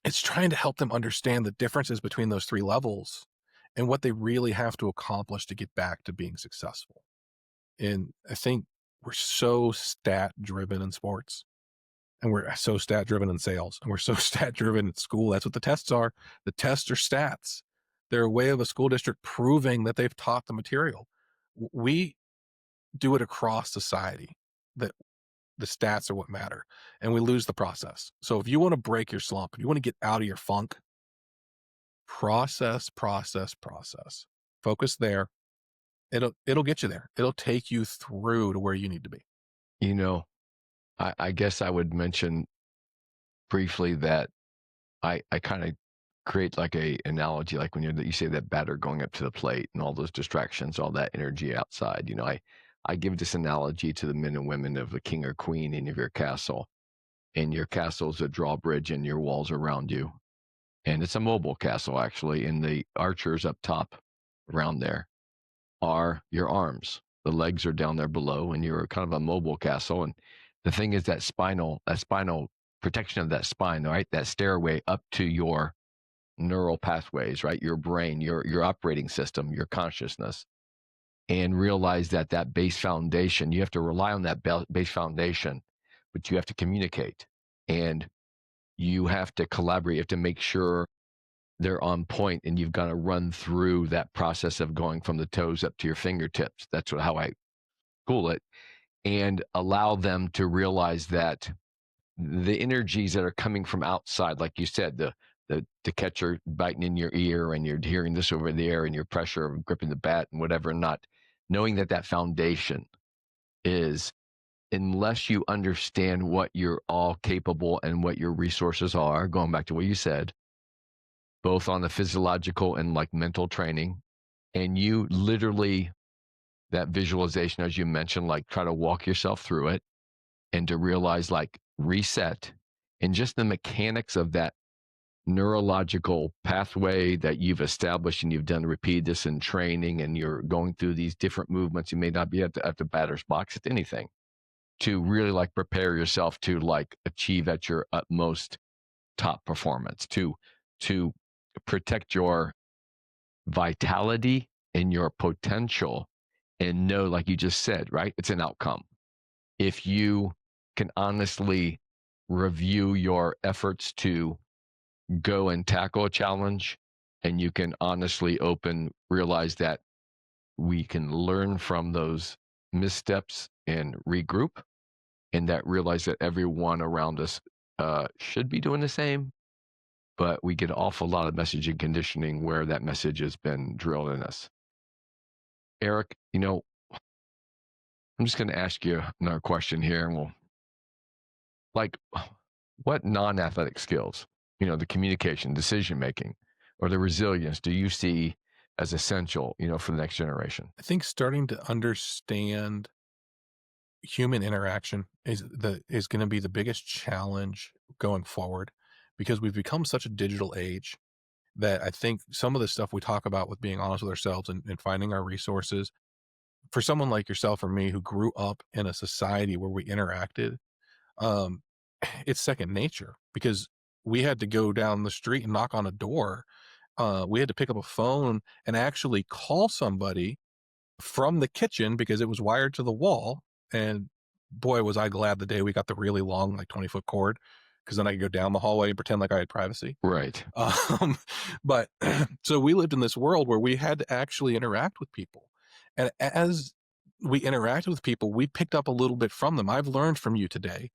it's trying to help them understand the differences between those three levels and what they really have to accomplish to get back to being successful. And I think we're so stat driven in sports, and we're so stat driven in sales, and we're so stat driven in school. That's what the tests are. The tests are stats. They're a way of a school district proving that they've taught the material. We do it across society, that the stats are what matter, and we lose the process. So if you want to break your slump, if you want to get out of your funk, process. Focus there. It'll get you there. It'll take you through to where you need to be. You know, I guess I would mention briefly that I kind of create like a analogy, like when you say that batter going up to the plate and all those distractions, all that energy outside. I give this analogy to the men and women of the king or queen in your castle, and your castle's a drawbridge and your walls around you, and it's a mobile castle actually, and the archers up top around there are your arms. The legs are down there below, and you're kind of a mobile castle. And the thing is that spinal protection of that spine, right? That stairway up to your neural pathways, right? Your brain, your operating system, your consciousness, and realize that base foundation, you have to rely on that base foundation, but you have to communicate, and you have to collaborate. You have to make sure they're on point, and you've got to run through that process of going from the toes up to your fingertips. That's how I school it, and allow them to realize that the energies that are coming from outside, like you said, the catcher biting in your ear, and you're hearing this over there, and your pressure of gripping the bat and whatever, not knowing that foundation is, unless you understand what you're all capable and what your resources are, going back to what you said, both on the physiological and like mental training, and you literally, that visualization, as you mentioned, like try to walk yourself through it, and to realize like reset, and just the mechanics of that neurological pathway that you've established, and you've done repeat this in training, and you're going through these different movements. You may not be at the batter's box at anything, to really like prepare yourself to like achieve at your utmost top performance, to protect your vitality and your potential, and know, like you just said, right? It's an outcome. If you can honestly review your efforts to go and tackle a challenge, and you can honestly realize that we can learn from those missteps and regroup, and that realize that everyone around us should be doing the same, but we get an awful lot of message and conditioning where that message has been drilled in us. Eric, I'm just going to ask you another question here, and what non-athletic skills, the communication, decision making, or the resilience do you see as essential, for the next generation? I think starting to understand human interaction is going to be the biggest challenge going forward, because we've become such a digital age that I think some of the stuff we talk about with being honest with ourselves and finding our resources, for someone like yourself or me who grew up in a society where we interacted, um, it's second nature, because we had to go down the street and knock on a door. We had to pick up a phone and actually call somebody from the kitchen because it was wired to the wall. And boy, was I glad the day we got the really long, like 20-foot cord, because then I could go down the hallway and pretend like I had privacy. Right. But so we lived in this world where we had to actually interact with people. And as we interacted with people, we picked up a little bit from them. I've learned from you today,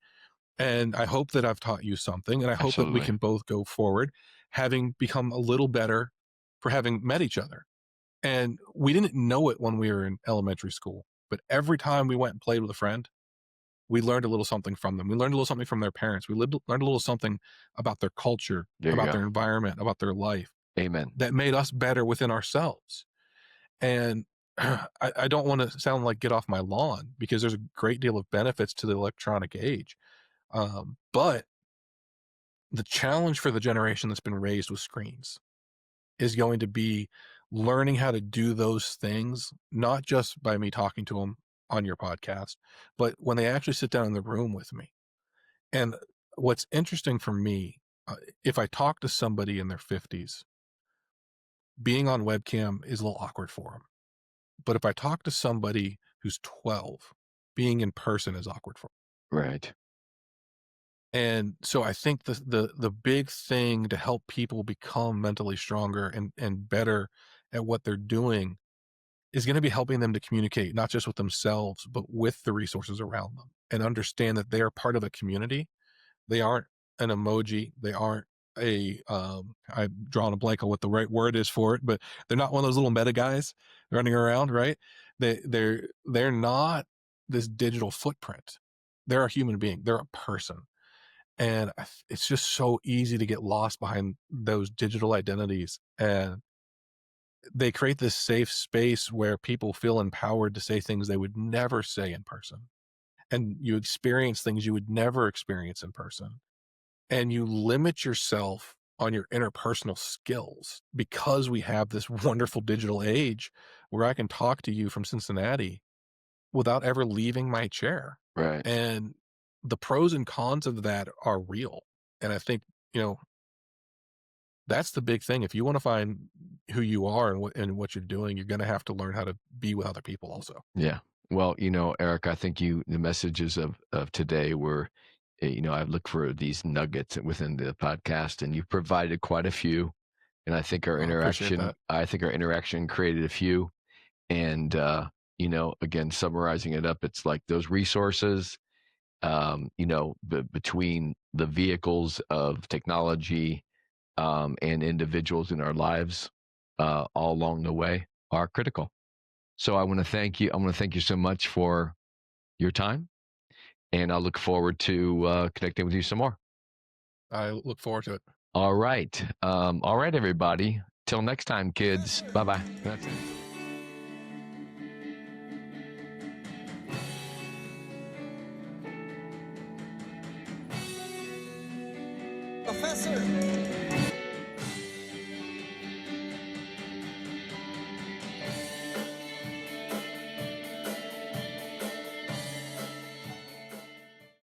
and I hope that I've taught you something. And I hope that we Absolutely. can both go forward, having become a little better for having met each other. And we didn't know it when we were in elementary school, but every time we went and played with a friend, we learned a little something from them. We learned a little something from their parents. We learned a little something about their culture, There you about go. their environment, about their life, Amen. that made us better within ourselves. And I don't want to sound like get off my lawn, because there's a great deal of benefits to the electronic age. But the challenge for the generation that's been raised with screens is going to be learning how to do those things, not just by me talking to them on your podcast, but when they actually sit down in the room with me. And what's interesting for me, if I talk to somebody in their 50s, being on webcam is a little awkward for them. But if I talk to somebody who's 12, being in person is awkward for them. Right. And so I think the big thing to help people become mentally stronger and better at what they're doing is going to be helping them to communicate, not just with themselves, but with the resources around them, and understand that they are part of a community. They aren't an emoji. They aren't I'm drawing a blank on what the right word is for it, but they're not one of those little meta guys running around, right? They're not this digital footprint. They're a human being. They're a person. And it's just so easy to get lost behind those digital identities. And they create this safe space where people feel empowered to say things they would never say in person. And you experience things you would never experience in person. And you limit yourself on your interpersonal skills, because we have this wonderful digital age where I can talk to you from Cincinnati without ever leaving my chair. Right. And the pros and cons of that are real. And I think, that's the big thing. If you want to find who you are and what you're doing, you're going to have to learn how to be with other people also. Yeah. Well, Eric, I think the messages of today were, I look for these nuggets within the podcast, and you provided quite a few. And I think I appreciate that. I think our interaction created a few. And, again, summarizing it up, it's like those resources, between the vehicles of technology, and individuals in our lives, all along the way, are critical. So I want to thank you. I want to thank you so much for your time, and I look forward to connecting with you some more. I look forward to it. All right. All right, everybody. Till next time, kids. Bye-bye. That's it. Professor!